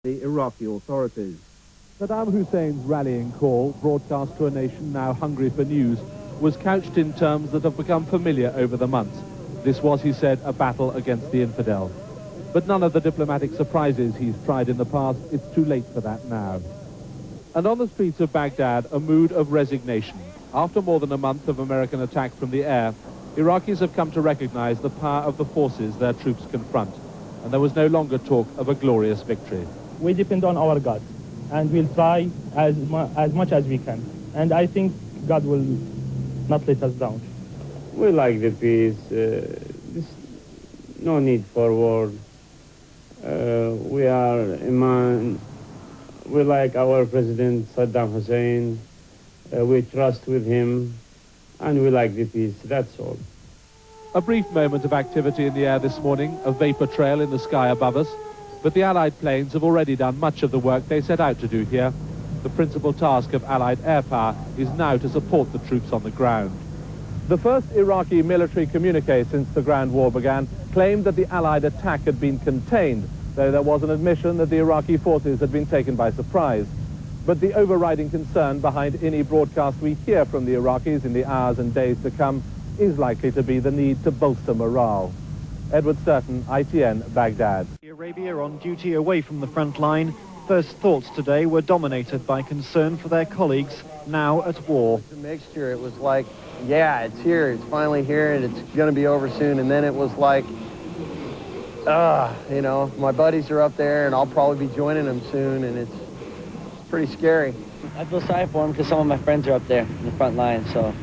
the Iraqi authorities. Saddam Hussein's rallying call, broadcast to a nation now hungry for news, was couched in terms that have become familiar over the months. This was, he said, a battle against the infidel. But none of the diplomatic surprises he's tried in the past, it's too late for that now. And on the streets of Baghdad, a mood of resignation. After more than a month of American attack from the air, Iraqis have come to recognize the power of the forces their troops confront. And there was no longer talk of a glorious victory. We depend on our God, and we'll try as much as we can. And I think God will not let us down. We like the peace. There's no need for war. We are Iman. We like our president Saddam Hussein. We trust with him, and we like the peace. That's all. A brief moment of activity in the air this morning, a vapor trail in the sky above us. But the Allied planes have already done much of the work they set out to do here. The principal task of Allied air power is now to support the troops on the ground. The first Iraqi military communique since the Grand War began claimed that the Allied attack had been contained, though there was an admission that the Iraqi forces had been taken by surprise. But the overriding concern behind any broadcast we hear from the Iraqis in the hours and days to come is likely to be the need to bolster morale. Edward Sturton, ITN, Baghdad. Arabia on duty away from the front line, first thoughts today were dominated by concern for their colleagues now at war. It's a mixture. It was like, yeah, it's here, it's finally here, and it's going to be over soon. And then it was like, you know, my buddies are up there, and I'll probably be joining them soon, and it's pretty scary. I feel sorry for them because some of my friends are up there in the front line, so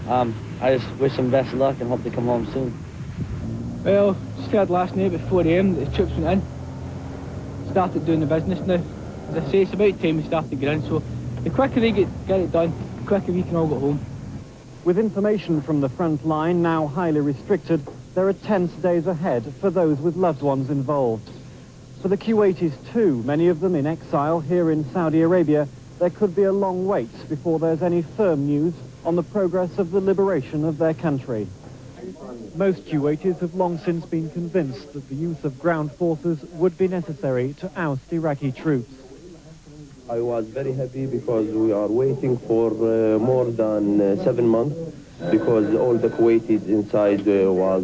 I just wish them best of luck and hope they come home soon. Well, started last night at 4 AM, the troops went in, started doing the business now. As I say, it's about time we started to get in, so the quicker they get it done, the quicker we can all go home. With information from the front line now highly restricted, there are tense days ahead for those with loved ones involved. For the Kuwaitis too, many of them in exile here in Saudi Arabia, there could be a long wait before there's any firm news on the progress of the liberation of their country. Most Kuwaitis have long since been convinced that the use of ground forces would be necessary to oust Iraqi troops. I was very happy because we are waiting for more than 7 months, because all the Kuwaitis inside was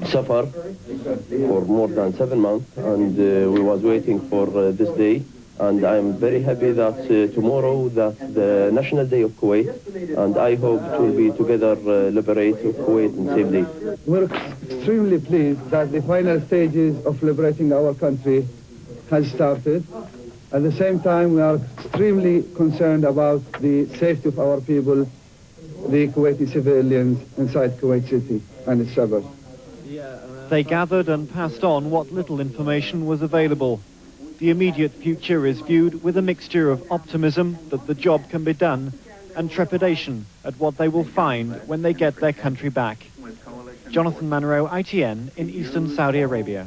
suffer for more than 7 months, and we was waiting for this day. And I'm very happy that tomorrow that's the National Day of Kuwait, and I hope it will be together liberate Kuwait in safely. We're extremely pleased that the final stages of liberating our country has started. At the same time, we are extremely concerned about the safety of our people, the Kuwaiti civilians inside Kuwait City and its suburbs. They gathered and passed on what little information was available. The immediate future is viewed with a mixture of optimism that the job can be done and trepidation at what they will find when they get their country back. Jonathan Munro, ITN, in eastern Saudi Arabia.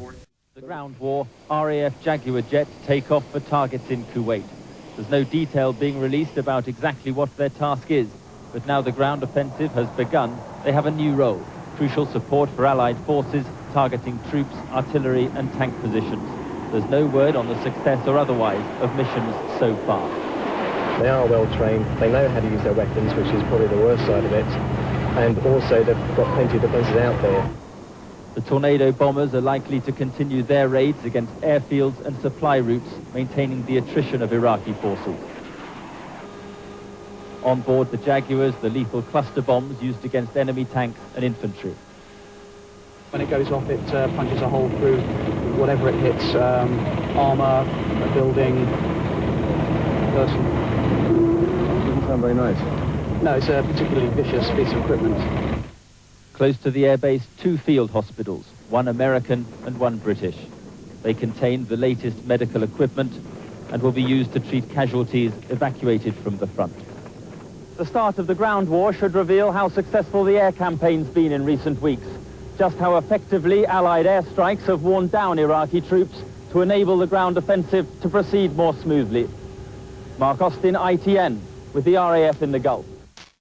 The ground war, RAF Jaguar jets take off for targets in Kuwait. There's no detail being released about exactly what their task is, but now the ground offensive has begun, they have a new role. Crucial support for Allied forces, targeting troops, artillery and tank positions. There's no word on the success or otherwise of missions so far. They are well trained, they know how to use their weapons, which is probably the worst side of it, and also they've got plenty of defences out there. The Tornado bombers are likely to continue their raids against airfields and supply routes, maintaining the attrition of Iraqi forces. On board the Jaguars, the lethal cluster bombs used against enemy tanks and infantry. When it goes off, it punches a hole through whatever it hits, armour, a building, person. Doesn't sound very nice. No, it's a particularly vicious piece of equipment. Close to the airbase, 2 field hospitals, one American and one British. They contain the latest medical equipment and will be used to treat casualties evacuated from the front. The start of the ground war should reveal how successful the air campaign's been in recent weeks. Just how effectively Allied airstrikes have worn down Iraqi troops to enable the ground offensive to proceed more smoothly. Mark Austin, ITN, with the RAF in the Gulf.